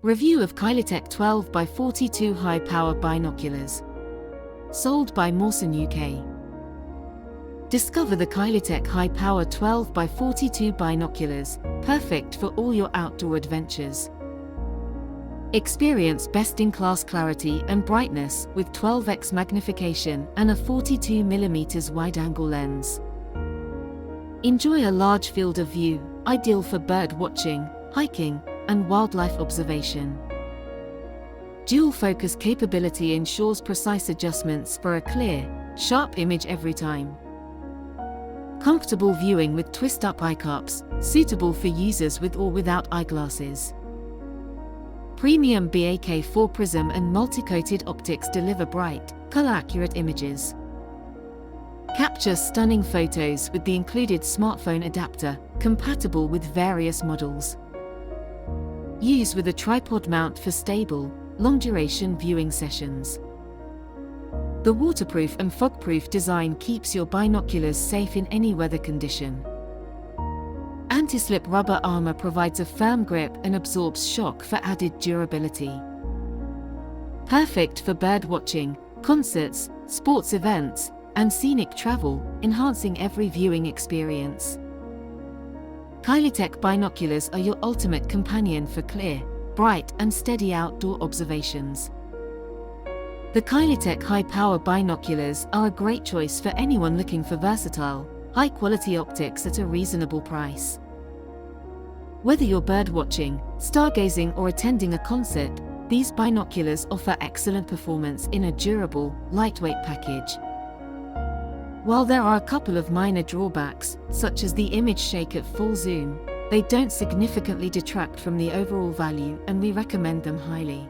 Review of Kylietech 12x42 High Power Binoculars. Sold by Mawson UK. Discover the Kylietech High Power 12x42 Binoculars, perfect for all your outdoor adventures. Experience best-in-class clarity and brightness with 12x magnification and a 42mm wide-angle lens. Enjoy a large field of view, ideal for bird watching, hiking, and wildlife observation. Dual focus capability ensures precise adjustments for a clear, sharp image every time. Comfortable viewing with twist-up eye cups, suitable for users with or without eyeglasses. Premium BAK4 prism and multi-coated optics deliver bright, color-accurate images. Capture stunning photos with the included smartphone adapter, compatible with various models. Use with a tripod mount for stable, long-duration viewing sessions. The waterproof and fog-proof design keeps your binoculars safe in any weather condition. Anti-slip rubber armor provides a firm grip and absorbs shock for added durability. Perfect for bird watching, concerts, sports events, and scenic travel, enhancing every viewing experience. Kylietech binoculars are your ultimate companion for clear, bright, and steady outdoor observations. The Kylietech High Power binoculars are a great choice for anyone looking for versatile, high-quality optics at a reasonable price. Whether you're bird watching, stargazing, or attending a concert, these binoculars offer excellent performance in a durable, lightweight package. While there are a couple of minor drawbacks, such as the image shake at full zoom, they don't significantly detract from the overall value, and we recommend them highly.